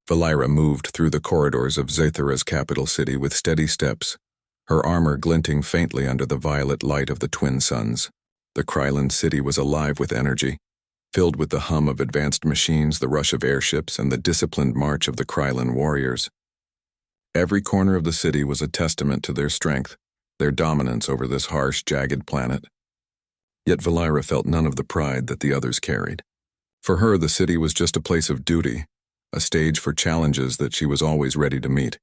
Valira moved through the corridors of Zathura's capital city with steady steps, her armor glinting faintly under the violet light of the twin suns. The Krylon city was alive with energy, filled with the hum of advanced machines, the rush of airships, and the disciplined march of the Krylon warriors. Every corner of the city was a testament to their strength, their dominance over this harsh, jagged planet. Yet Valira felt none of the pride that the others carried. For her, the city was just a place of duty, a stage for challenges that she was always ready to meet.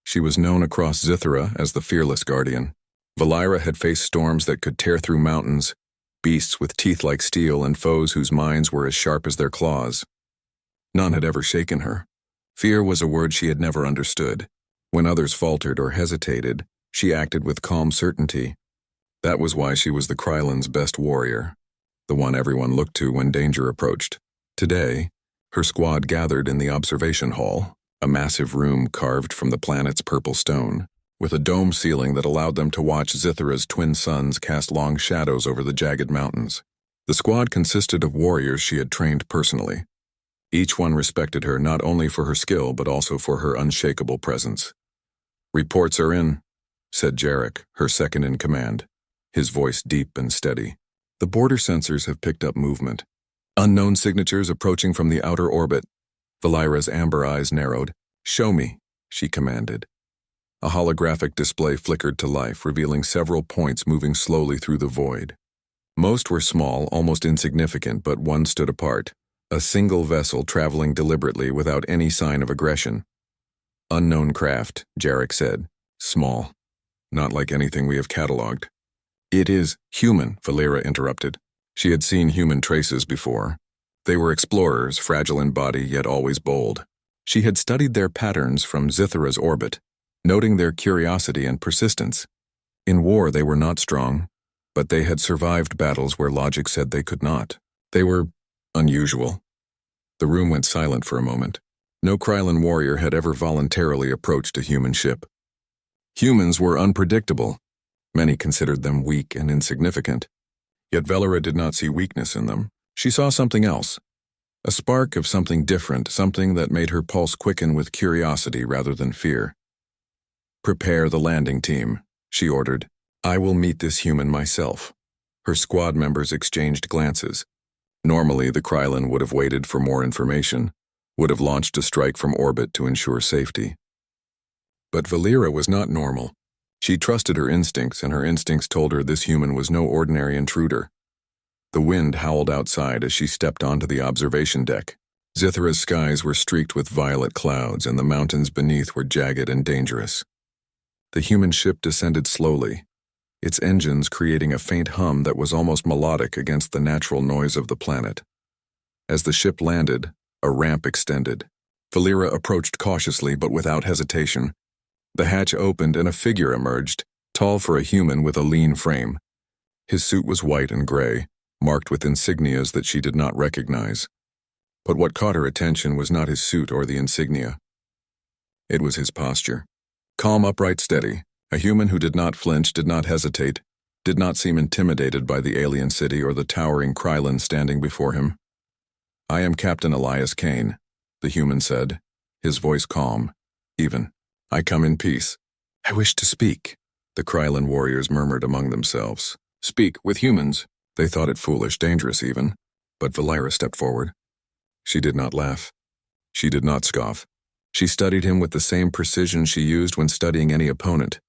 She was known across Zathura as the fearless guardian. Valira had faced storms that could tear through mountains, beasts with teeth like steel, and foes whose minds were as sharp as their claws. None had ever shaken her. Fear was a word she had never understood. When others faltered or hesitated, she acted with calm certainty. That was why she was the Krylon's best warrior, the one everyone looked to when danger approached. Today, her squad gathered in the observation hall, a massive room carved from the planet's purple stone, with a dome ceiling that allowed them to watch Zathura's twin suns cast long shadows over the jagged mountains. The squad consisted of warriors she had trained personally. Each one respected her not only for her skill but also for her unshakable presence. "Reports are in," said Jarek, her second in command, his voice deep and steady. "The border sensors have picked up movement. Unknown signatures approaching from the outer orbit." Valira's amber eyes narrowed. "Show me," she commanded. A holographic display flickered to life, revealing several points moving slowly through the void. Most were small, almost insignificant, but one stood apart. A single vessel traveling deliberately without any sign of aggression. "Unknown craft," Jarek said. "Small. Not like anything we have cataloged." "It is human," Valira interrupted. She had seen human traces before. They were explorers, fragile in body yet always bold. She had studied their patterns from Zathura's orbit, noting their curiosity and persistence. In war they were not strong, but they had survived battles where logic said they could not. They were unusual. The room went silent for a moment. No Krylon warrior had ever voluntarily approached a human ship. Humans were unpredictable. Many considered them weak and insignificant. Yet Valira did not see weakness in them. She saw something else. A spark of something different, something that made her pulse quicken with curiosity rather than fear. "Prepare the landing team," she ordered. "I will meet this human myself." Her squad members exchanged glances. Normally, the Krylon would have waited for more information, would have launched a strike from orbit to ensure safety. But Valira was not normal. She trusted her instincts, and her instincts told her this human was no ordinary intruder. The wind howled outside as she stepped onto the observation deck. Zathura's skies were streaked with violet clouds, and the mountains beneath were jagged and dangerous. The human ship descended slowly, its engines creating a faint hum that was almost melodic against the natural noise of the planet. As the ship landed, a ramp extended. Valira approached cautiously but without hesitation. The hatch opened and a figure emerged, tall for a human with a lean frame. His suit was white and gray, marked with insignias that she did not recognize. But what caught her attention was not his suit or the insignia. It was his posture. Calm, upright, steady. A human who did not flinch, did not hesitate, did not seem intimidated by the alien city or the towering Krylon standing before him. "I am Captain Elias Kane," the human said, his voice calm, even. "I come in peace." "I wish to speak," the Krylon warriors murmured among themselves. Speak with humans. They thought it foolish, dangerous even, but Valira stepped forward. She did not laugh. She did not scoff. She studied him with the same precision she used when studying any opponent.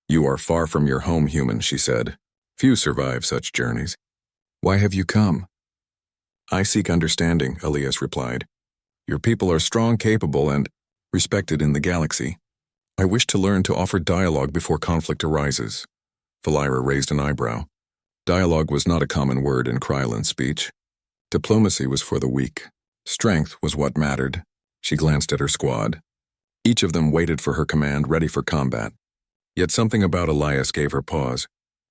"You are far from your home, human," she said. "Few survive such journeys. Why have you come?" "I seek understanding," Elias replied. "Your people are strong, capable, and respected in the galaxy. I wish to learn to offer dialogue before conflict arises." Valira raised an eyebrow. Dialogue was not a common word in Krylon speech. Diplomacy was for the weak. Strength was what mattered. She glanced at her squad. Each of them waited for her command, ready for combat. Yet something about Elias gave her pause.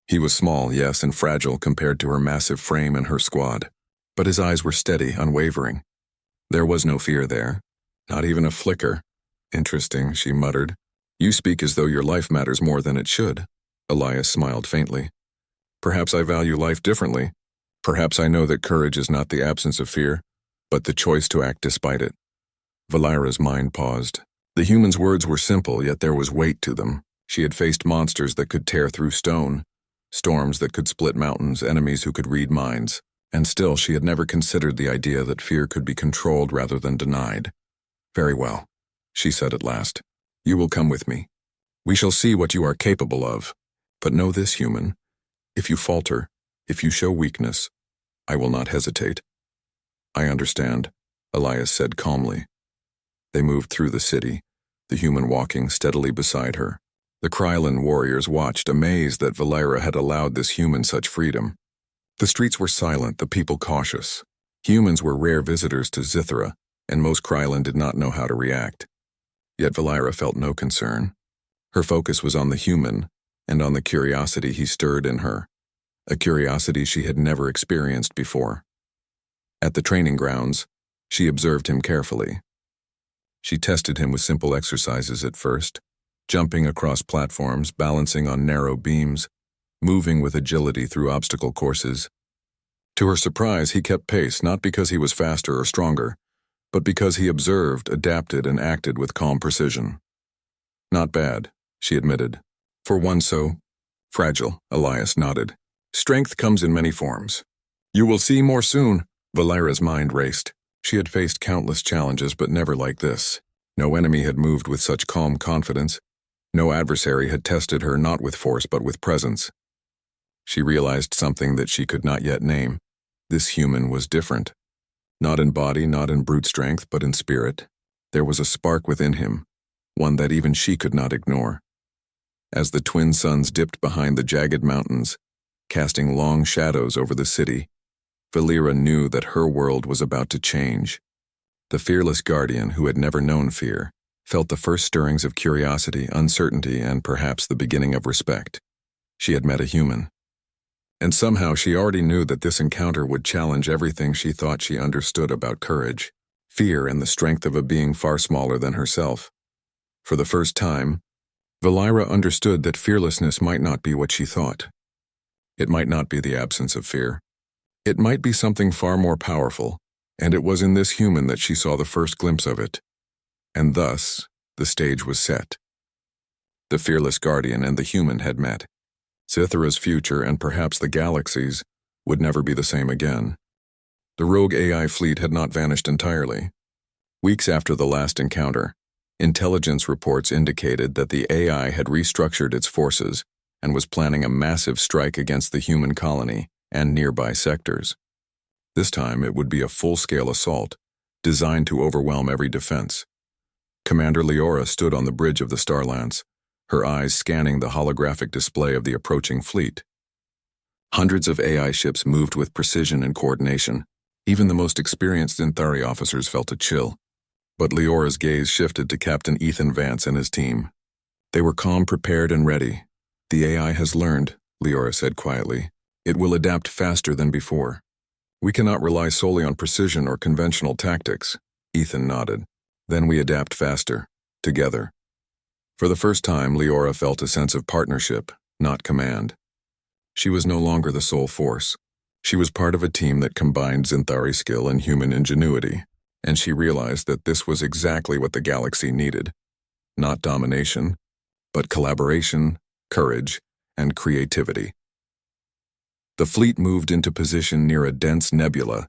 He was small, yes, and fragile compared to her massive frame and her squad. But his eyes were steady, unwavering. There was no fear there. Not even a flicker. "Interesting," she muttered. "You speak as though your life matters more than it should." Elias smiled faintly. "Perhaps I value life differently. Perhaps I know that courage is not the absence of fear, but the choice to act despite it." Valera's mind paused. The human's words were simple, yet there was weight to them. She had faced monsters that could tear through stone, storms that could split mountains, enemies who could read minds, and still she had never considered the idea that fear could be controlled rather than denied. "Very well," she said at last. "You will come with me. We shall see what you are capable of. But know this, human. If you falter, if you show weakness, I will not hesitate." "I understand," Elias said calmly. They moved through the city, the human walking steadily beside her. The Krylon warriors watched, amazed that Valera had allowed this human such freedom. The streets were silent, the people cautious. Humans were rare visitors to Zithra, and most Krylon did not know how to react. Yet Valera felt no concern. Her focus was on the human, and on the curiosity he stirred in her, a curiosity she had never experienced before. At the training grounds, she observed him carefully. She tested him with simple exercises at first, jumping across platforms, balancing on narrow beams, moving with agility through obstacle courses. To her surprise, he kept pace, not because he was faster or stronger, but because he observed, adapted, and acted with calm precision. "Not bad," she admitted. "For one so fragile," Elias nodded. "Strength comes in many forms. You will see more soon." Valera's mind raced. She had faced countless challenges, but never like this. No enemy had moved with such calm confidence. No adversary had tested her not with force but with presence. She realized something that she could not yet name. This human was different. Not in body, not in brute strength, but in spirit. There was a spark within him, one that even she could not ignore. As the twin suns dipped behind the jagged mountains, casting long shadows over the city, Valera knew that her world was about to change. The fearless guardian, who had never known fear, felt the first stirrings of curiosity, uncertainty, and perhaps the beginning of respect. She had met a human. And somehow she already knew that this encounter would challenge everything she thought she understood about courage, fear, and the strength of a being far smaller than herself. For the first time, Valera understood that fearlessness might not be what she thought. It might not be the absence of fear. It might be something far more powerful, and it was in this human that she saw the first glimpse of it. And thus, the stage was set. The fearless guardian and the human had met. Zithra's future, and perhaps the galaxy's, would never be the same again. The rogue AI fleet had not vanished entirely. Weeks after the last encounter, intelligence reports indicated that the AI had restructured its forces and was planning a massive strike against the human colony and nearby sectors. This time it would be a full-scale assault, designed to overwhelm every defense. Commander Leora stood on the bridge of the Starlance, her eyes scanning the holographic display of the approaching fleet. Hundreds of AI ships moved with precision and coordination. Even the most experienced Zinthari officers felt a chill. But Leora's gaze shifted to Captain Ethan Vance and his team. They were calm, prepared, and ready. "The AI has learned," Leora said quietly. "It will adapt faster than before. We cannot rely solely on precision or conventional tactics." Ethan nodded. "Then we adapt faster, together." For the first time, Leora felt a sense of partnership, not command. She was no longer the sole force. She was part of a team that combined Zinthari skill and human ingenuity, and she realized that this was exactly what the galaxy needed. Not domination, but collaboration, courage, and creativity. The fleet moved into position near a dense nebula,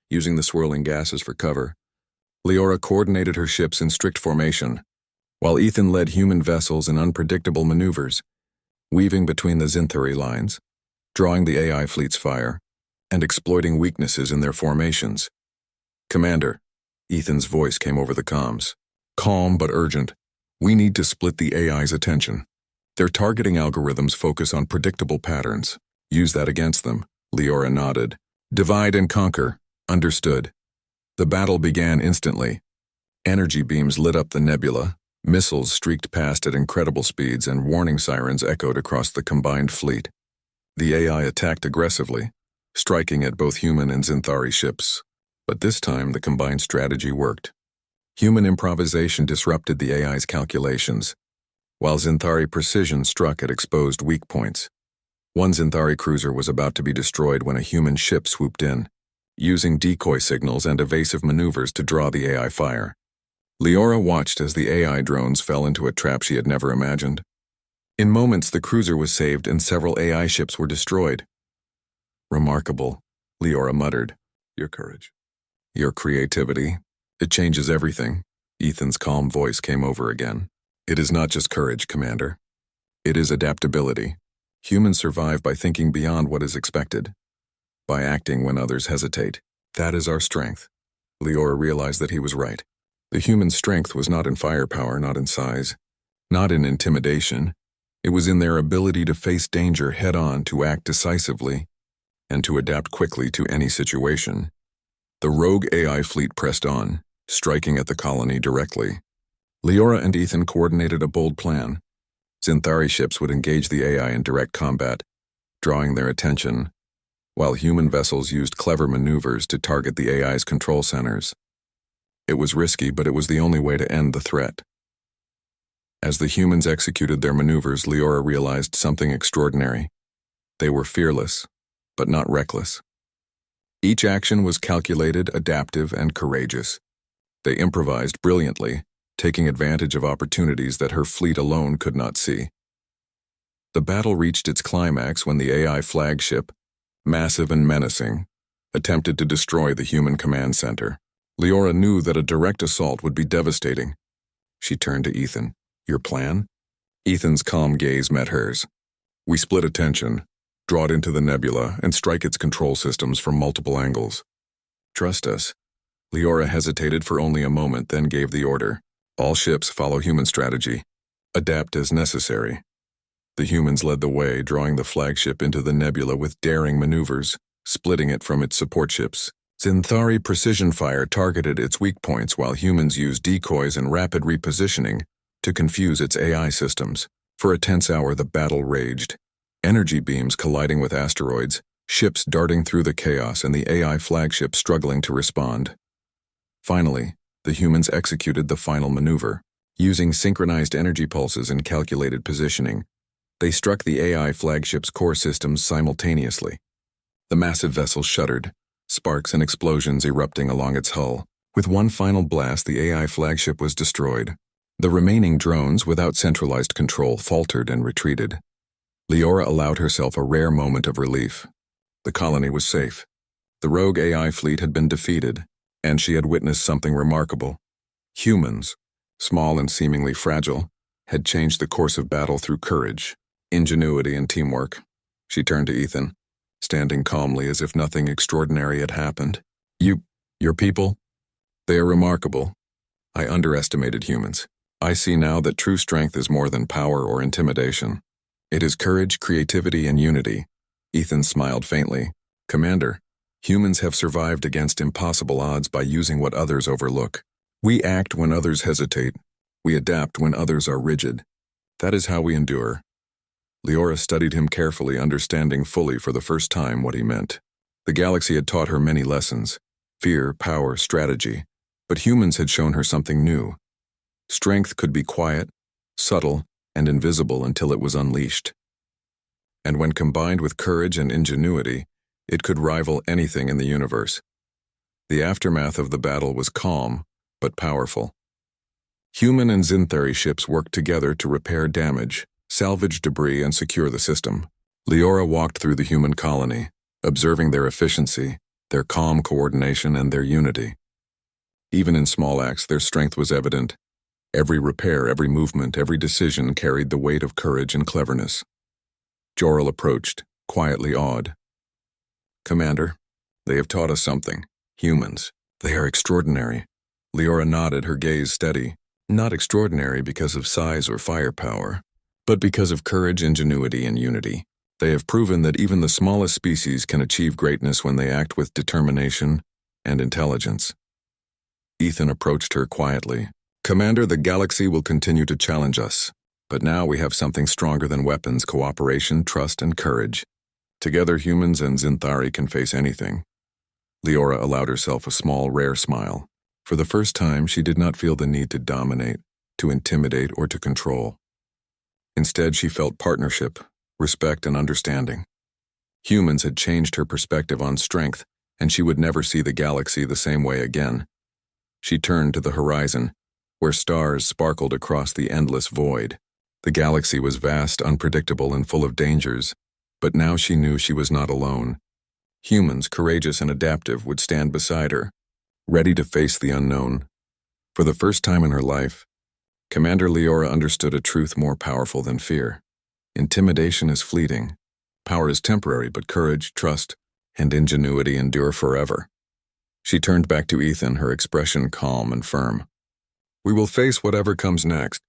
using the swirling gases for cover. Leora coordinated her ships in strict formation, while Ethan led human vessels in unpredictable maneuvers, weaving between the Zinthari lines, drawing the AI fleet's fire, and exploiting weaknesses in their formations. "Commander," Ethan's voice came over the comms, calm but urgent. "We need to split the AI's attention. Their targeting algorithms focus on predictable patterns. Use that against them." Leora nodded. "Divide and conquer." "Understood." The battle began instantly. Energy beams lit up the nebula, missiles streaked past at incredible speeds, and warning sirens echoed across the combined fleet. The AI attacked aggressively, striking at both human and Zinthari ships. But this time, the combined strategy worked. Human improvisation disrupted the AI's calculations, while Zinthari precision struck at exposed weak points. One Zinthari cruiser was about to be destroyed when a human ship swooped in, using decoy signals and evasive maneuvers to draw the AI fire. Leora watched as the AI drones fell into a trap she had never imagined. In moments, the cruiser was saved and several AI ships were destroyed. Remarkable, Leora muttered. Your courage. Your creativity. It changes everything. Ethan's calm voice came over again. It is not just courage, Commander. It is adaptability. Humans survive by thinking beyond what is expected, by acting when others hesitate. That is our strength. Leora realized that he was right. The human strength was not in firepower, not in size, not in intimidation. It was in their ability to face danger head-on, to act decisively, and to adapt quickly to any situation. The rogue AI fleet pressed on, striking at the colony directly. Leora and Ethan coordinated a bold plan. Xinthari ships would engage the AI in direct combat, drawing their attention, while human vessels used clever maneuvers to target the AI's control centers. It was risky, but it was the only way to end the threat. As the humans executed their maneuvers, Leora realized something extraordinary. They were fearless, but not reckless. Each action was calculated, adaptive, and courageous. They improvised brilliantly, taking advantage of opportunities that her fleet alone could not see. The battle reached its climax when the AI flagship, massive and menacing, attempted to destroy the human command center. Leora knew that a direct assault would be devastating. She turned to Ethan. Your plan? Ethan's calm gaze met hers. We split attention, draw it into the nebula, and strike its control systems from multiple angles. Trust us. Leora hesitated for only a moment, then gave the order. All ships follow human strategy. Adapt as necessary. The humans led the way, drawing the flagship into the nebula with daring maneuvers, splitting it from its support ships. Xinthari precision fire targeted its weak points while humans used decoys and rapid repositioning to confuse its AI systems. For a tense hour, the battle raged. Energy beams colliding with asteroids, ships darting through the chaos, and the AI flagship struggling to respond. Finally, the humans executed the final maneuver. Using synchronized energy pulses and calculated positioning, they struck the AI flagship's core systems simultaneously. The massive vessel shuddered, sparks and explosions erupting along its hull. With one final blast, the AI flagship was destroyed. The remaining drones, without centralized control, faltered and retreated. Leora allowed herself a rare moment of relief. The colony was safe. The rogue AI fleet had been defeated, and she had witnessed something remarkable. Humans, small and seemingly fragile, had changed the course of battle through courage, ingenuity, and teamwork. She turned to Ethan, standing calmly as if nothing extraordinary had happened. Your people? They are remarkable. I underestimated humans. I see now that true strength is more than power or intimidation. It is courage, creativity, and unity. Ethan smiled faintly. Commander, humans have survived against impossible odds by using what others overlook. We act when others hesitate. We adapt when others are rigid. That is how we endure. Leora studied him carefully, understanding fully for the first time what he meant. The galaxy had taught her many lessons: fear, power, strategy. But humans had shown her something new. Strength could be quiet, subtle, and invisible until it was unleashed. And when combined with courage and ingenuity, it could rival anything in the universe. The aftermath of the battle was calm, but powerful. Human and Xinthari ships worked together to repair damage, salvage debris, and secure the system. Leora walked through the human colony, observing their efficiency, their calm coordination, and their unity. Even in small acts, their strength was evident. Every repair, every movement, every decision carried the weight of courage and cleverness. Jor-El approached, quietly awed. Commander, they have taught us something. Humans. They are extraordinary. Leora nodded, her gaze steady. Not extraordinary because of size or firepower, but because of courage, ingenuity, and unity. They have proven that even the smallest species can achieve greatness when they act with determination and intelligence. Ethan approached her quietly. Commander, the galaxy will continue to challenge us, but now we have something stronger than weapons: cooperation, trust, and courage. Together, humans and Xinthari can face anything. Leora allowed herself a small, rare smile. For the first time, she did not feel the need to dominate, to intimidate, or to control. Instead, she felt partnership, respect, and understanding. Humans had changed her perspective on strength, and she would never see the galaxy the same way again. She turned to the horizon, where stars sparkled across the endless void. The galaxy was vast, unpredictable, and full of dangers, but now she knew she was not alone. Humans, courageous and adaptive, would stand beside her, ready to face the unknown. For the first time in her life, Commander Leora understood a truth more powerful than fear. Intimidation is fleeting. Power is temporary, but courage, trust, and ingenuity endure forever. She turned back to Ethan, her expression calm and firm. "We will face whatever comes next,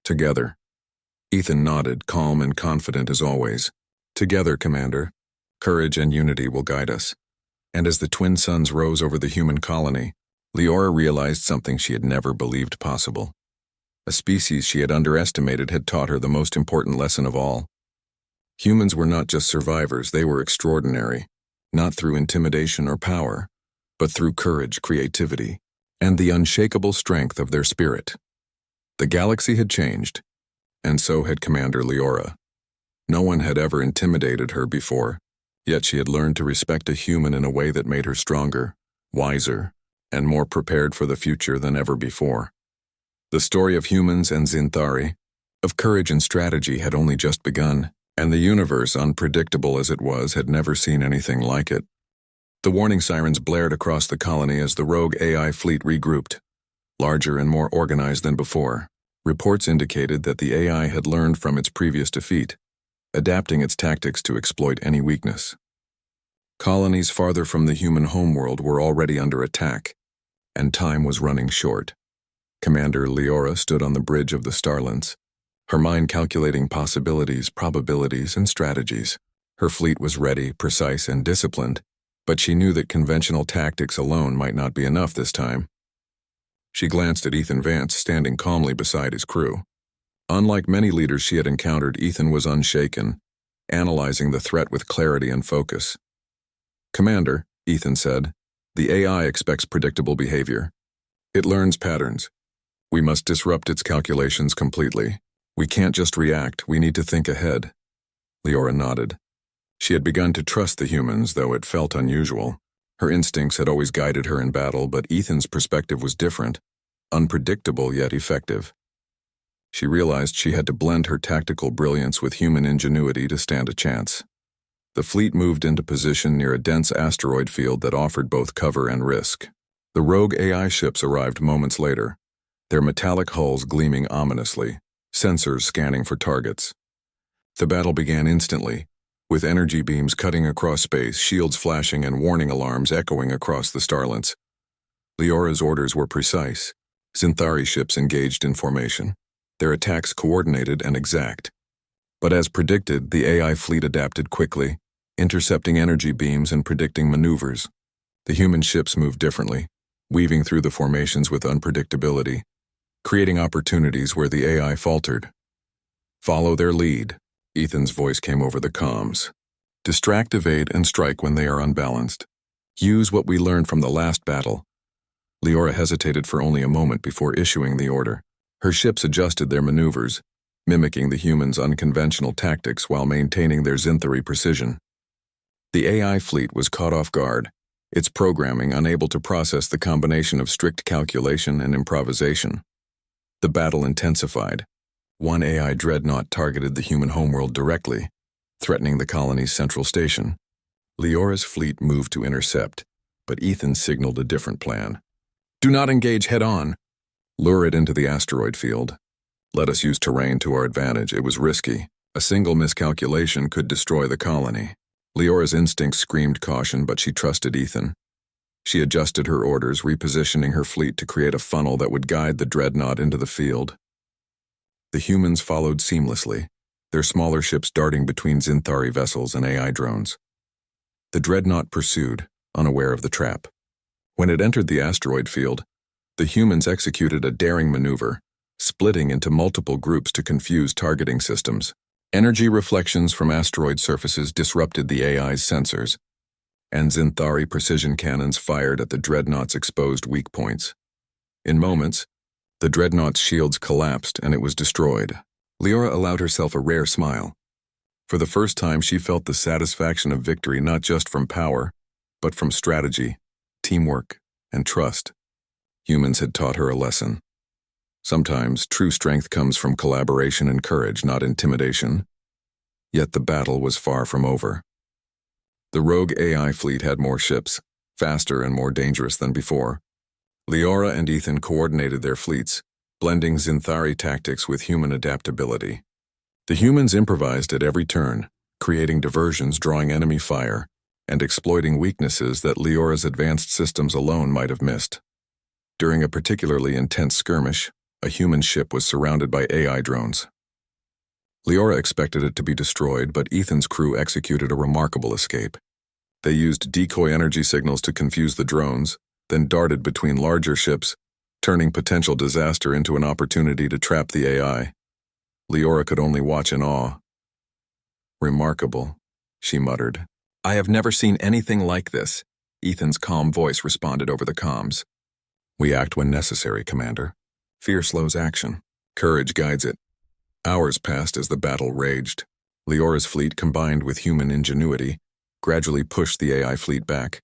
together." Ethan nodded, calm and confident as always. "Together, Commander. Courage and unity will guide us." And as the twin suns rose over the human colony, Leora realized something she had never believed possible. A species she had underestimated had taught her the most important lesson of all. Humans were not just survivors, they were extraordinary, not through intimidation or power, but through courage, creativity, and the unshakable strength of their spirit. The galaxy had changed, and so had Commander Leora. No one had ever intimidated her before, yet she had learned to respect a human in a way that made her stronger, wiser, and more prepared for the future than ever before. The story of humans and Zinthari, of courage and strategy, had only just begun, and the universe, unpredictable as it was, had never seen anything like it. The warning sirens blared across the colony as the rogue AI fleet regrouped. Larger and more organized than before, reports indicated that the AI had learned from its previous defeat, adapting its tactics to exploit any weakness. Colonies farther from the human homeworld were already under attack, and time was running short. Commander Leora stood on the bridge of the Starlands, her mind calculating possibilities, probabilities, and strategies. Her fleet was ready, precise, and disciplined, but she knew that conventional tactics alone might not be enough this time. She glanced at Ethan Vance standing calmly beside his crew. Unlike many leaders she had encountered, Ethan was unshaken, analyzing the threat with clarity and focus. "Commander," Ethan said, "the AI expects predictable behavior. It learns patterns. We must disrupt its calculations completely. We can't just react, we need to think ahead." Leora nodded. She had begun to trust the humans, though it felt unusual. Her instincts had always guided her in battle, but Ethan's perspective was different, unpredictable yet effective. She realized she had to blend her tactical brilliance with human ingenuity to stand a chance. The fleet moved into position near a dense asteroid field that offered both cover and risk. The rogue AI ships arrived moments later, their metallic hulls gleaming ominously, sensors scanning for targets. The battle began instantly, with energy beams cutting across space, shields flashing, and warning alarms echoing across the Starlands. Leora's orders were precise. Zinthari ships engaged in formation, their attacks coordinated and exact. But as predicted, the AI fleet adapted quickly, intercepting energy beams and predicting maneuvers. The human ships moved differently, weaving through the formations with unpredictability, creating opportunities where the AI faltered. "Follow their lead," Ethan's voice came over the comms. "Distract, evade, and strike when they are unbalanced. Use what we learned from the last battle." Leora hesitated for only a moment before issuing the order. Her ships adjusted their maneuvers, mimicking the humans' unconventional tactics while maintaining their Zinthari precision. The AI fleet was caught off guard, its programming unable to process the combination of strict calculation and improvisation. The battle intensified. One AI dreadnought targeted the human homeworld directly, threatening the colony's central station. Leora's fleet moved to intercept, but Ethan signaled a different plan. "Do not engage head-on. Lure it into the asteroid field. Let us use terrain to our advantage. It was risky. A single miscalculation could destroy the colony." Leora's instincts screamed caution, but she trusted Ethan. She adjusted her orders, repositioning her fleet to create a funnel that would guide the dreadnought into the field. The humans followed seamlessly, their smaller ships darting between Zinthari vessels and AI drones. The dreadnought pursued, unaware of the trap. When it entered the asteroid field, the humans executed a daring maneuver, splitting into multiple groups to confuse targeting systems. Energy reflections from asteroid surfaces disrupted the AI's sensors, and Zinthari precision cannons fired at the dreadnought's exposed weak points. In moments, the dreadnought's shields collapsed and it was destroyed. Leora allowed herself a rare smile. For the first time, she felt the satisfaction of victory not just from power, but from strategy, teamwork, and trust. Humans had taught her a lesson. Sometimes true strength comes from collaboration and courage, not intimidation. Yet the battle was far from over. The rogue AI fleet had more ships, faster and more dangerous than before. Leora and Ethan coordinated their fleets, blending Zinthari tactics with human adaptability. The humans improvised at every turn, creating diversions, drawing enemy fire, and exploiting weaknesses that Leora's advanced systems alone might have missed. During a particularly intense skirmish, a human ship was surrounded by AI drones. Leora expected it to be destroyed, but Ethan's crew executed a remarkable escape. They used decoy energy signals to confuse the drones, then darted between larger ships, turning potential disaster into an opportunity to trap the AI. Leora could only watch in awe. "Remarkable," she muttered. "I have never seen anything like this," Ethan's calm voice responded over the comms. "We act when necessary, Commander. Fear slows action. Courage guides it." Hours passed as the battle raged. Leora's fleet, combined with human ingenuity, gradually pushed the AI fleet back.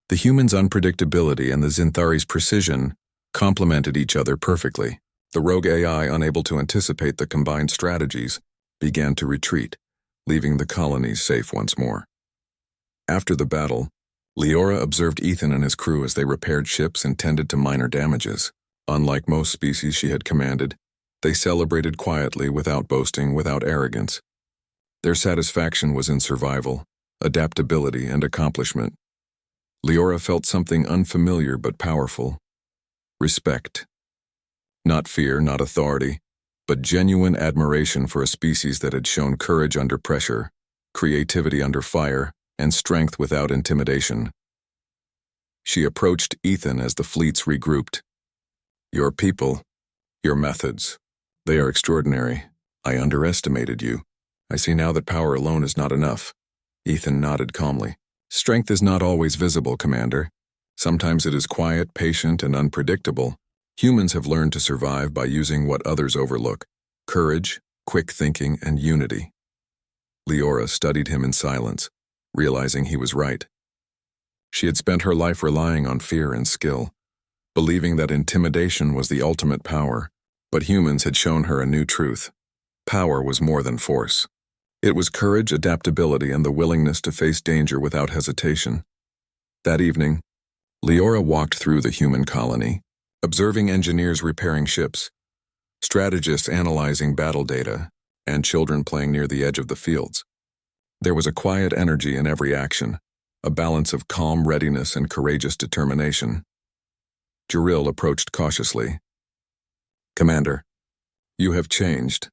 The humans' unpredictability and the Zinthari's precision complemented each other perfectly. The rogue AI, unable to anticipate the combined strategies, began to retreat, leaving the colonies safe once more. After the battle, Leora observed Ethan and his crew as they repaired ships and tended to minor damages. Unlike most species she had commanded, they celebrated quietly, without boasting, without arrogance. Their satisfaction was in survival, adaptability, and accomplishment. Leora felt something unfamiliar but powerful. Respect. Not fear, not authority, but genuine admiration for a species that had shown courage under pressure, creativity under fire, and strength without intimidation. She approached Ethan as the fleets regrouped. "Your people, your methods, they are extraordinary. I underestimated you. I see now that power alone is not enough." Ethan nodded calmly. "Strength is not always visible, Commander. Sometimes it is quiet, patient, and unpredictable. Humans have learned to survive by using what others overlook: courage, quick thinking, and unity." Leora studied him in silence, realizing he was right. She had spent her life relying on fear and skill, believing that intimidation was the ultimate power, but humans had shown her a new truth. Power was more than force. It was courage, adaptability, and the willingness to face danger without hesitation. That evening, Leora walked through the human colony, observing engineers repairing ships, strategists analyzing battle data, and children playing near the edge of the fields. There was a quiet energy in every action, a balance of calm readiness and courageous determination. Jiril approached cautiously. "Commander, you have changed.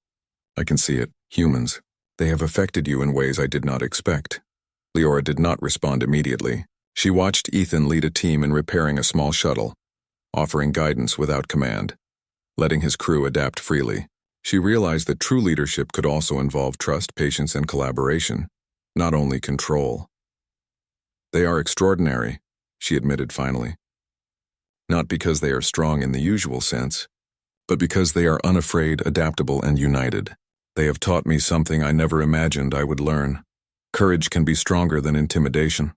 I can see it. Humans. They have affected you in ways I did not expect." Leora did not respond immediately. She watched Ethan lead a team in repairing a small shuttle, offering guidance without command, letting his crew adapt freely. She realized that true leadership could also involve trust, patience, and collaboration, not only control. "They are extraordinary," she admitted finally. "Not because they are strong in the usual sense, but because they are unafraid, adaptable, and united. They have taught me something I never imagined I would learn. Courage can be stronger than intimidation."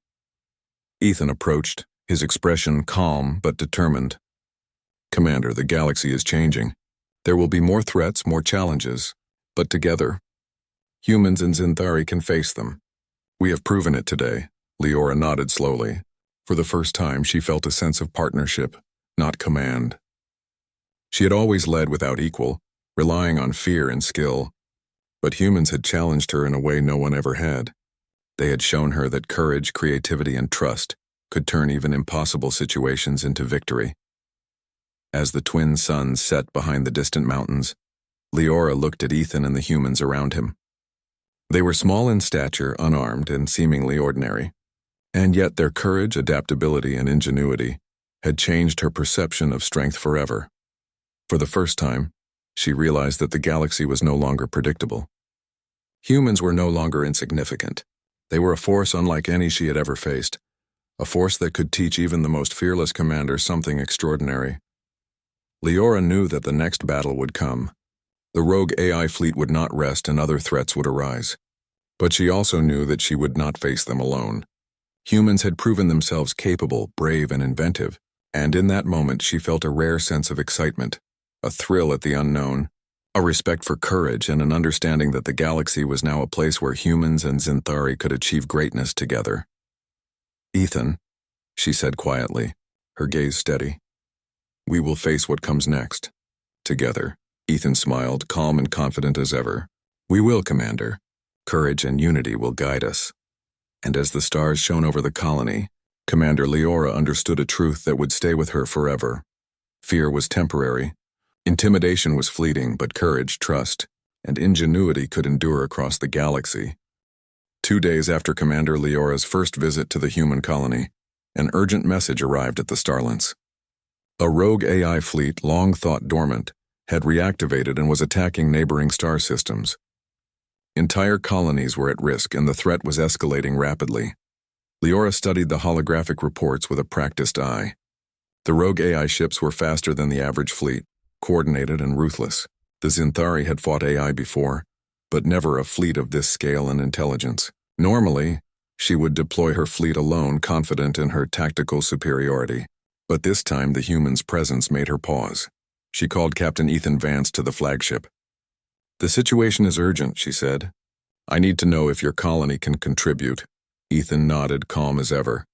Ethan approached, his expression calm but determined. "Commander, the galaxy is changing. There will be more threats, more challenges, but together, humans and Zinthari can face them. We have proven it today." Leora nodded slowly. For the first time, she felt a sense of partnership, not command. She had always led without equal, relying on fear and skill, but humans had challenged her in a way no one ever had. They had shown her that courage, creativity, and trust could turn even impossible situations into victory. As the twin suns set behind the distant mountains, Leora looked at Ethan and the humans around him. They were small in stature, unarmed, and seemingly ordinary, and yet their courage, adaptability, and ingenuity had changed her perception of strength forever. For the first time, she realized that the galaxy was no longer predictable. Humans were no longer insignificant. They were a force unlike any she had ever faced, a force that could teach even the most fearless commander something extraordinary. Leora knew that the next battle would come. The rogue AI fleet would not rest and other threats would arise. But she also knew that she would not face them alone. Humans had proven themselves capable, brave, and inventive, and in that moment she felt a rare sense of excitement, a thrill at the unknown, a respect for courage, and an understanding that the galaxy was now a place where humans and Xinthari could achieve greatness together. "Ethan," she said quietly, her gaze steady. "We will face what comes next. Together." Ethan smiled, calm and confident as ever. "We will, Commander. Courage and unity will guide us." And as the stars shone over the colony, Commander Leora understood a truth that would stay with her forever. Fear was temporary, intimidation was fleeting, but courage, trust, and ingenuity could endure across the galaxy. 2 days after Commander Leora's first visit to the human colony, an urgent message arrived at the Starlets. A rogue AI fleet, long thought dormant, had reactivated and was attacking neighboring star systems. Entire colonies were at risk, and the threat was escalating rapidly. Leora studied the holographic reports with a practiced eye. The rogue AI ships were faster than the average fleet, coordinated and ruthless. The Xinthari had fought AI before, but never a fleet of this scale and intelligence. Normally, she would deploy her fleet alone, confident in her tactical superiority. But this time the human's presence made her pause. She called Captain Ethan Vance to the flagship. "The situation is urgent," she said. "I need to know if your colony can contribute." Ethan nodded, calm as ever.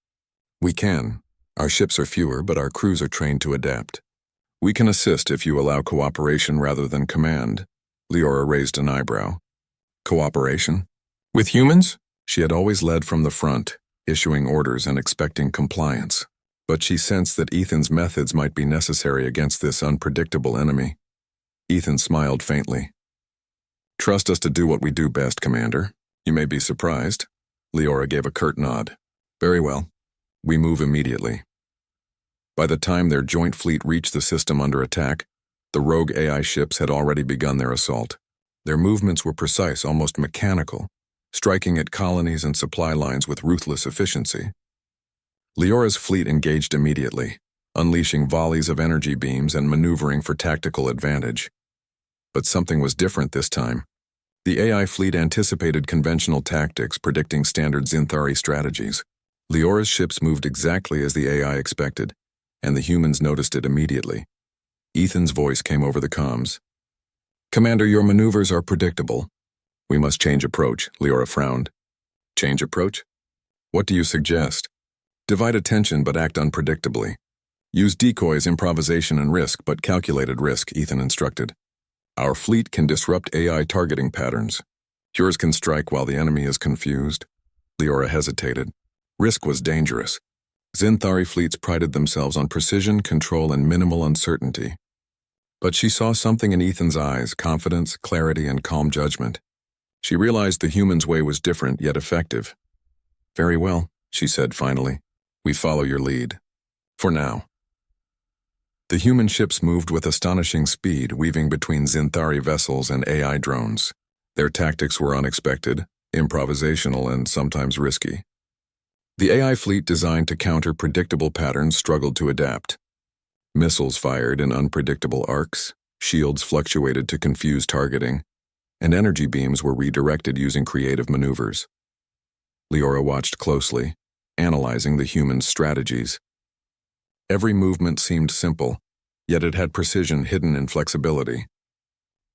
"We can. Our ships are fewer, but our crews are trained to adapt. We can assist if you allow cooperation rather than command." Leora raised an eyebrow. "Cooperation? With humans?" She had always led from the front, issuing orders and expecting compliance. But she sensed that Ethan's methods might be necessary against this unpredictable enemy. Ethan smiled faintly. "Trust us to do what we do best, Commander. You may be surprised." Leora gave a curt nod. "Very well. We move immediately." By the time their joint fleet reached the system under attack, the rogue AI ships had already begun their assault. Their movements were precise, almost mechanical, striking at colonies and supply lines with ruthless efficiency. Leora's fleet engaged immediately, unleashing volleys of energy beams and maneuvering for tactical advantage. But something was different this time. The AI fleet anticipated conventional tactics, predicting standard Xinthari strategies. Leora's ships moved exactly as the AI expected, and the humans noticed it immediately. Ethan's voice came over the comms. "Commander, your maneuvers are predictable. We must change approach." Leora frowned. "Change approach? What do you suggest?" "Divide attention but act unpredictably. Use decoys, improvisation, and risk, but calculated risk," Ethan instructed. "Our fleet can disrupt AI targeting patterns. Yours can strike while the enemy is confused." Leora hesitated. Risk was dangerous. Xinthari fleets prided themselves on precision, control, and minimal uncertainty. But she saw something in Ethan's eyes, confidence, clarity, and calm judgment. She realized the human's way was different, yet effective. "Very well," she said finally. "We follow your lead. For now." The human ships moved with astonishing speed, weaving between Xinthari vessels and AI drones. Their tactics were unexpected, improvisational, and sometimes risky. The AI fleet designed to counter predictable patterns struggled to adapt. Missiles fired in unpredictable arcs, shields fluctuated to confuse targeting, and energy beams were redirected using creative maneuvers. Leora watched closely, analyzing the human strategies. Every movement seemed simple, yet it had precision hidden in flexibility.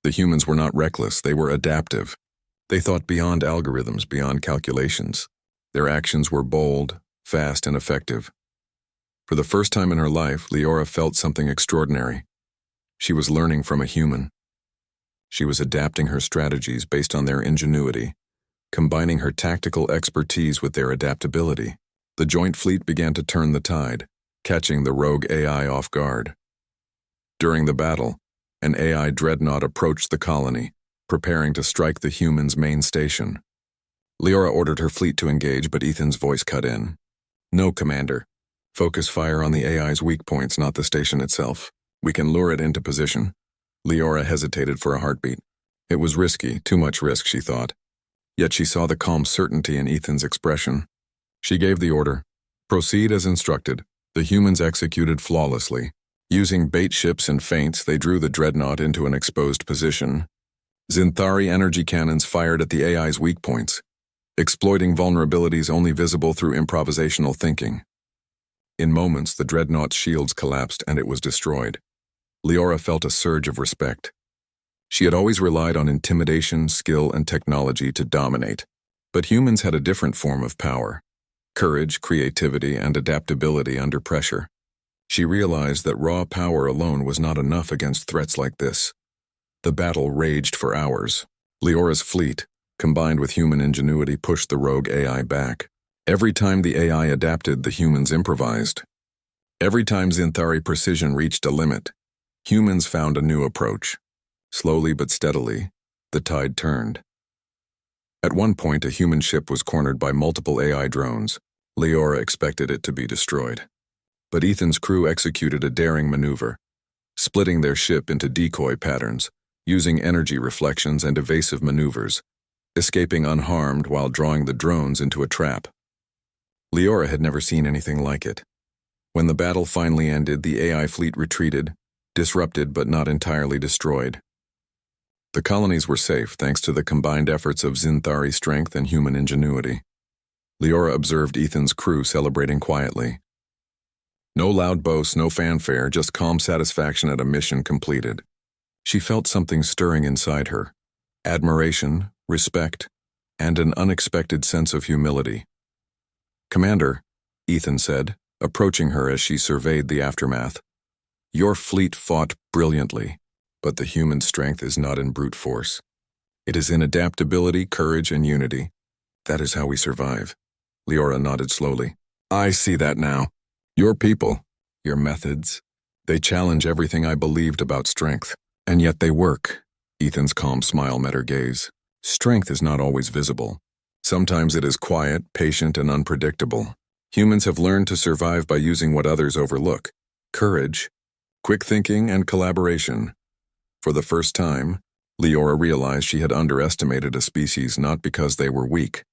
The humans were not reckless, they were adaptive. They thought beyond algorithms, beyond calculations. Their actions were bold, fast, and effective. For the first time in her life, Leora felt something extraordinary. She was learning from a human. She was adapting her strategies based on their ingenuity, combining her tactical expertise with their adaptability. The joint fleet began to turn the tide, catching the rogue AI off guard. During the battle, an AI dreadnought approached the colony, preparing to strike the humans' main station. Leora ordered her fleet to engage, but Ethan's voice cut in. "No, Commander. Focus fire on the AI's weak points, not the station itself. We can lure it into position." Leora hesitated for a heartbeat. It was risky, too much risk, she thought. Yet she saw the calm certainty in Ethan's expression. She gave the order. Proceed as instructed. The humans executed flawlessly. Using bait ships and feints, they drew the dreadnought into an exposed position. Xinthari energy cannons fired at the AI's weak points, exploiting vulnerabilities only visible through improvisational thinking. In moments, the dreadnought's shields collapsed and it was destroyed. Leora felt a surge of respect. She had always relied on intimidation, skill, and technology to dominate. But humans had a different form of power: courage, creativity, and adaptability under pressure. She realized that raw power alone was not enough against threats like this. The battle raged for hours. Leora's fleet, combined with human ingenuity, pushed the rogue AI back. Every time the AI adapted, the humans improvised. Every time Zinthari precision reached a limit, humans found a new approach. Slowly but steadily, the tide turned. At one point, a human ship was cornered by multiple AI drones. Leora expected it to be destroyed. But Ethan's crew executed a daring maneuver, splitting their ship into decoy patterns, using energy reflections and evasive maneuvers, escaping unharmed while drawing the drones into a trap. Leora had never seen anything like it. When the battle finally ended, the AI fleet retreated, disrupted but not entirely destroyed. The colonies were safe thanks to the combined efforts of Zinthari strength and human ingenuity. Leora observed Ethan's crew celebrating quietly. No loud boasts, no fanfare, just calm satisfaction at a mission completed. She felt something stirring inside her: admiration, respect, and an unexpected sense of humility. "Commander," Ethan said, approaching her as she surveyed the aftermath, "your fleet fought brilliantly, but the human strength is not in brute force. It is in adaptability, courage, and unity. That is how we survive." Leora nodded slowly. "I see that now. Your people, your methods, they challenge everything I believed about strength. And yet they work." Ethan's calm smile met her gaze. "Strength is not always visible. Sometimes it is quiet, patient, and unpredictable. Humans have learned to survive by using what others overlook: courage, quick thinking, and collaboration." For the first time, Leora realized she had underestimated a species not because they were weak,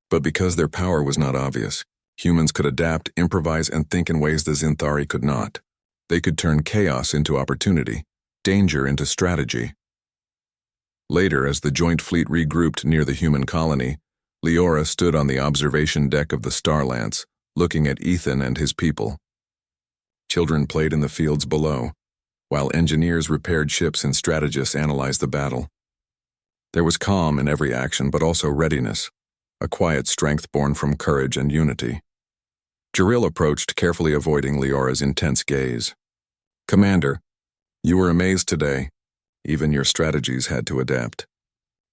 but because their power was not obvious. Humans could adapt, improvise, and think in ways the Zinthari could not. They could turn chaos into opportunity, danger into strategy. Later, as the joint fleet regrouped near the human colony, Leora stood on the observation deck of the Starlance, looking at Ethan and his people. Children played in the fields below, while engineers repaired ships and strategists analyzed the battle. There was calm in every action, but also readiness, a quiet strength born from courage and unity. Jaril approached, carefully avoiding Leora's intense gaze. "Commander, you were amazed today. Even your strategies had to adapt.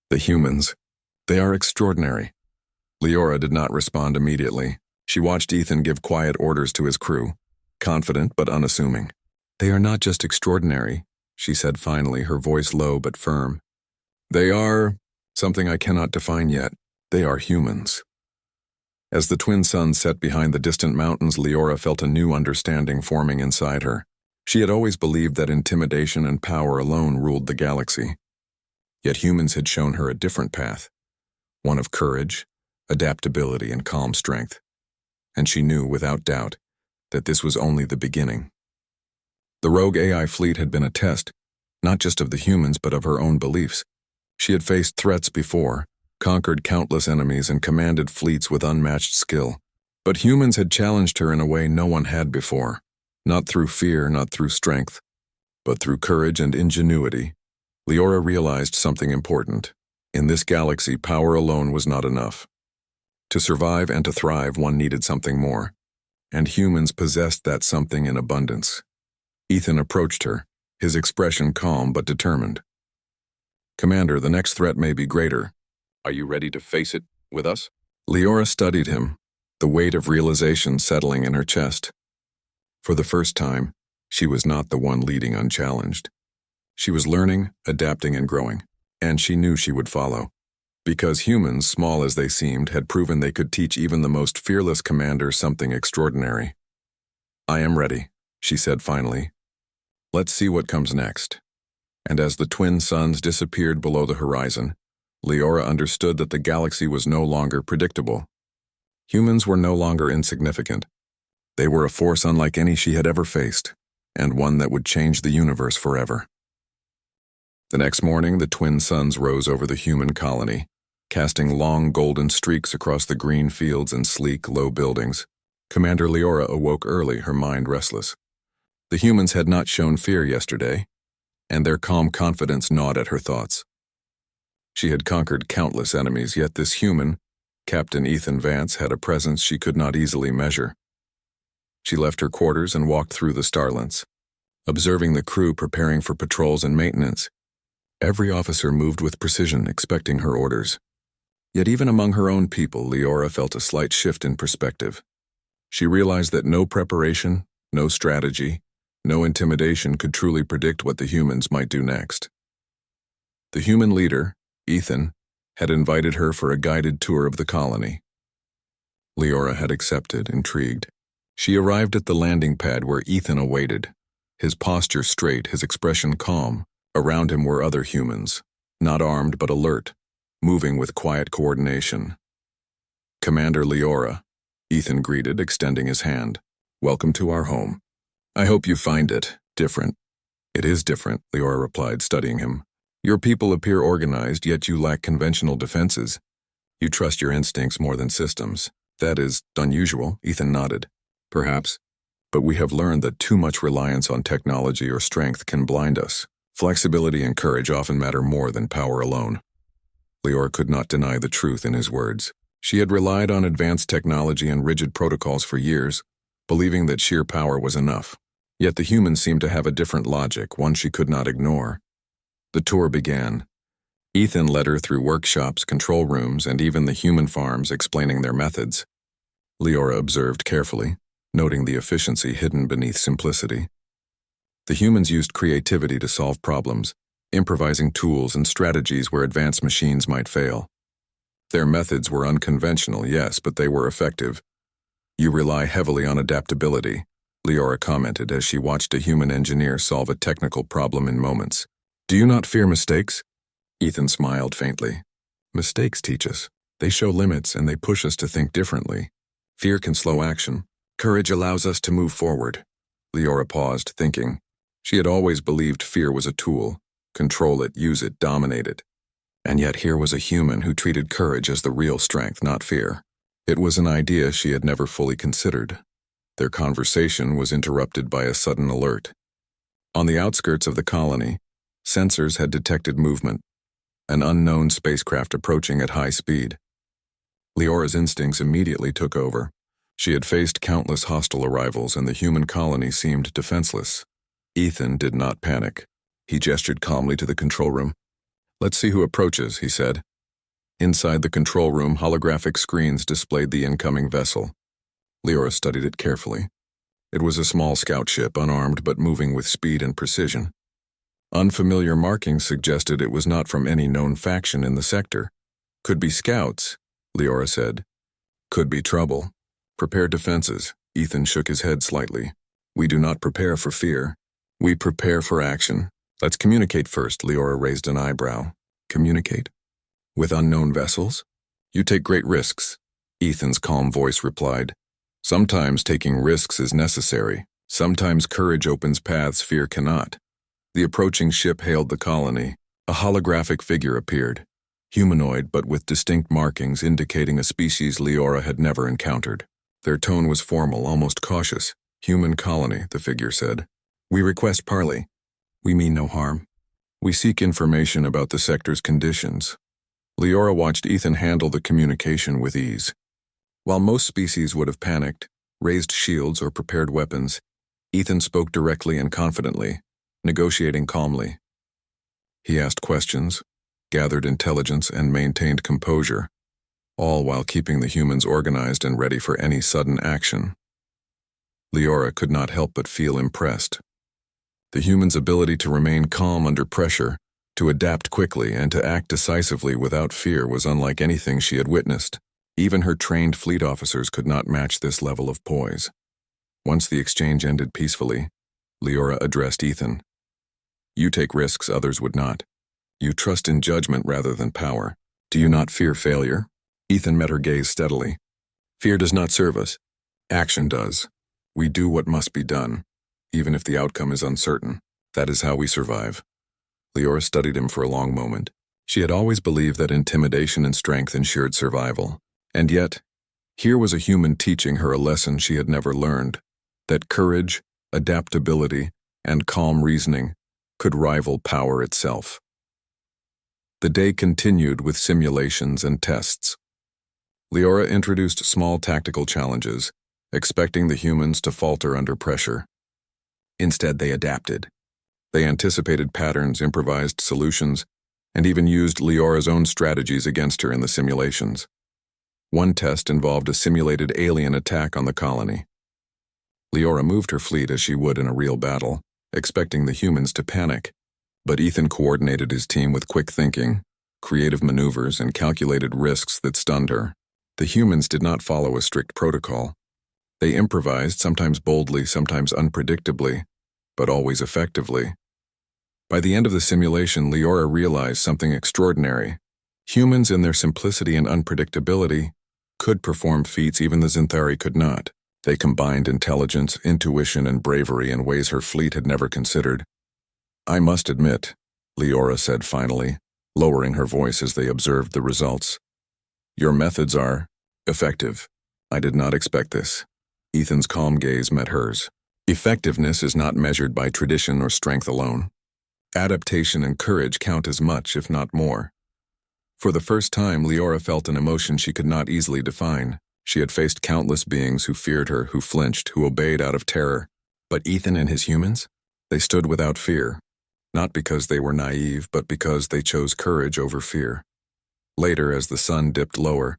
The humans, they are extraordinary." Leora did not respond immediately. She watched Ethan give quiet orders to his crew, confident but unassuming. "They are not just extraordinary," she said finally, her voice low but firm. "They are something I cannot define yet. They are humans." As the twin suns set behind the distant mountains, Leora felt a new understanding forming inside her. She had always believed that intimidation and power alone ruled the galaxy. Yet humans had shown her a different path, one of courage, adaptability, and calm strength. And she knew, without doubt, that this was only the beginning. The rogue AI fleet had been a test, not just of the humans but of her own beliefs. She had faced threats before, conquered countless enemies, and commanded fleets with unmatched skill. But humans had challenged her in a way no one had before. Not through fear, not through strength, but through courage and ingenuity. Leora realized something important. In this galaxy, power alone was not enough. To survive and to thrive, one needed something more. And humans possessed that something in abundance. Ethan approached her, his expression calm but determined. "Commander, the next threat may be greater. Are you ready to face it with us?" Leora studied him, the weight of realization settling in her chest. For the first time, she was not the one leading unchallenged. She was learning, adapting, and growing, and she knew she would follow. Because humans, small as they seemed, had proven they could teach even the most fearless commander something extraordinary. "I am ready," she said finally. "Let's see what comes next." And as the twin suns disappeared below the horizon, Leora understood that the galaxy was no longer predictable. Humans were no longer insignificant. They were a force unlike any she had ever faced, and one that would change the universe forever. The next morning, the twin suns rose over the human colony, casting long golden streaks across the green fields and sleek, low buildings. Commander Leora awoke early, her mind restless. The humans had not shown fear yesterday, and their calm confidence gnawed at her thoughts. She had conquered countless enemies, yet this human, Captain Ethan Vance, had a presence she could not easily measure. She left her quarters and walked through the starlets, observing the crew preparing for patrols and maintenance. Every officer moved with precision, expecting her orders. Yet even among her own people, Leora felt a slight shift in perspective. She realized that no preparation, no strategy, no intimidation could truly predict what the humans might do next. The human leader, Ethan, had invited her for a guided tour of the colony. Leora had accepted, intrigued. She arrived at the landing pad where Ethan awaited, his posture straight, his expression calm. Around him were other humans, not armed but alert, moving with quiet coordination. "Commander Leora," Ethan greeted, extending his hand. "Welcome to our home. I hope you find it different." "It is different," Leora replied, studying him. "Your people appear organized, yet you lack conventional defenses. You trust your instincts more than systems. That is unusual," Ethan nodded. "Perhaps, but we have learned that too much reliance on technology or strength can blind us. Flexibility and courage often matter more than power alone." Leora could not deny the truth in his words. She had relied on advanced technology and rigid protocols for years, believing that sheer power was enough. Yet the humans seemed to have a different logic, one she could not ignore. The tour began. Ethan led her through workshops, control rooms, and even the human farms, explaining their methods. Leora observed carefully, noting the efficiency hidden beneath simplicity. The humans used creativity to solve problems, improvising tools and strategies where advanced machines might fail. Their methods were unconventional, yes, but they were effective. "You rely heavily on adaptability," Leora commented as she watched a human engineer solve a technical problem in moments. "Do you not fear mistakes?" Ethan smiled faintly. "Mistakes teach us. They show limits and they push us to think differently. Fear can slow action. Courage allows us to move forward." Leora paused, thinking. She had always believed fear was a tool. Control it, use it, dominate it. And yet here was a human who treated courage as the real strength, not fear. It was an idea she had never fully considered. Their conversation was interrupted by a sudden alert. On the outskirts of the colony, sensors had detected movement, an unknown spacecraft approaching at high speed. Leora's instincts immediately took over. She had faced countless hostile arrivals, and the human colony seemed defenseless. Ethan did not panic. He gestured calmly to the control room. "Let's see who approaches," he said. Inside the control room, holographic screens displayed the incoming vessel. Leora studied it carefully. It was a small scout ship, unarmed but moving with speed and precision. Unfamiliar markings suggested it was not from any known faction in the sector. "Could be scouts," Leora said. "Could be trouble. Prepare defenses." Ethan shook his head slightly. "We do not prepare for fear. We prepare for action. Let's communicate first." Leora raised an eyebrow. "Communicate? With unknown vessels? You take great risks," Ethan's calm voice replied. "Sometimes taking risks is necessary. Sometimes courage opens paths fear cannot." The approaching ship hailed the colony. A holographic figure appeared, humanoid but with distinct markings indicating a species Leora had never encountered. Their tone was formal, almost cautious. "Human colony," the figure said. "We request parley. We mean no harm. We seek information about the sector's conditions." Leora watched Ethan handle the communication with ease. While most species would have panicked, raised shields, or prepared weapons, Ethan spoke directly and confidently, negotiating calmly. He asked questions, gathered intelligence, and maintained composure, all while keeping the humans organized and ready for any sudden action. Leora could not help but feel impressed. The human's ability to remain calm under pressure, to adapt quickly, and to act decisively without fear was unlike anything she had witnessed. Even her trained fleet officers could not match this level of poise. Once the exchange ended peacefully, Leora addressed Ethan. "You take risks others would not. You trust in judgment rather than power. Do you not fear failure?" Ethan met her gaze steadily. "Fear does not serve us. Action does. We do what must be done, even if the outcome is uncertain. That is how we survive." Leora studied him for a long moment. She had always believed that intimidation and strength ensured survival. And yet, here was a human teaching her a lesson she had never learned, that courage, adaptability, and calm reasoning could rival power itself. The day continued with simulations and tests. Leora introduced small tactical challenges, expecting the humans to falter under pressure. Instead, they adapted. They anticipated patterns, improvised solutions, and even used Leora's own strategies against her in the simulations. One test involved a simulated alien attack on the colony. Leora moved her fleet as she would in a real battle, expecting the humans to panic, but Ethan coordinated his team with quick thinking, creative maneuvers, and calculated risks that stunned her. The humans did not follow a strict protocol. They improvised, sometimes boldly, sometimes unpredictably, but always effectively. By the end of the simulation, Leora realized something extraordinary. Humans, in their simplicity and unpredictability, could perform feats even the Zinthari could not. They combined intelligence, intuition, and bravery in ways her fleet had never considered. "I must admit," Leora said finally, lowering her voice as they observed the results. "Your methods are effective. I did not expect this." Ethan's calm gaze met hers. Effectiveness is not measured by tradition or strength alone. Adaptation and courage count as much, if not more. For the first time, Leora felt an emotion she could not easily define. She had faced countless beings who feared her, who flinched, who obeyed out of terror. But Ethan and his humans? They stood without fear, not because they were naive, but because they chose courage over fear. Later, as the sun dipped lower,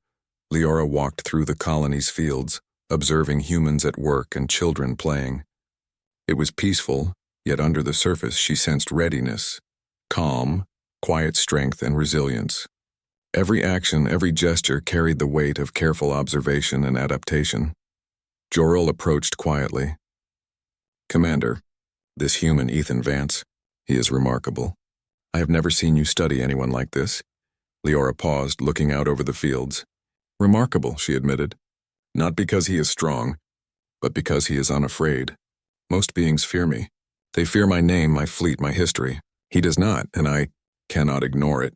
Leora walked through the colony's fields, observing humans at work and children playing. It was peaceful, yet under the surface she sensed readiness, calm, quiet strength, and resilience. Every action, every gesture carried the weight of careful observation and adaptation. Jor-El approached quietly. "Commander, this human Ethan Vance, he is remarkable. I have never seen you study anyone like this." Leora paused, looking out over the fields. "Remarkable," she admitted. "Not because he is strong, but because he is unafraid. Most beings fear me. They fear my name, my fleet, my history. He does not, and I cannot ignore it."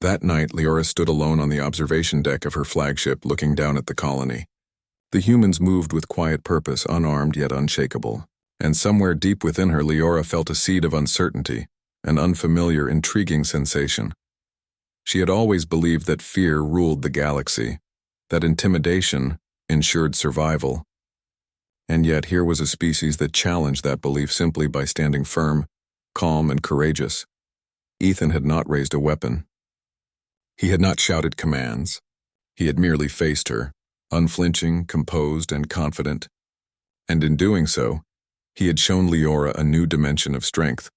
That night, Leora stood alone on the observation deck of her flagship, looking down at the colony. The humans moved with quiet purpose, unarmed yet unshakable. And somewhere deep within her, Leora felt a seed of uncertainty, an unfamiliar, intriguing sensation. She had always believed that fear ruled the galaxy, that intimidation ensured survival. And yet here was a species that challenged that belief simply by standing firm, calm, and courageous. Ethan had not raised a weapon. He had not shouted commands. He had merely faced her, unflinching, composed, and confident. And in doing so, he had shown Leora a new dimension of strength.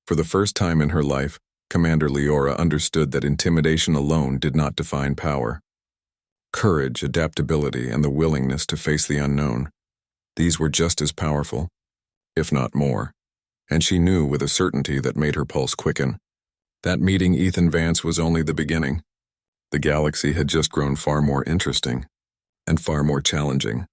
For the first time in her life, Commander Leora understood that intimidation alone did not define power. Courage, adaptability, and the willingness to face the unknown, these were just as powerful, if not more. And she knew with a certainty that made her pulse quicken. That meeting Ethan Vance was only the beginning. The galaxy had just grown far more interesting and far more challenging.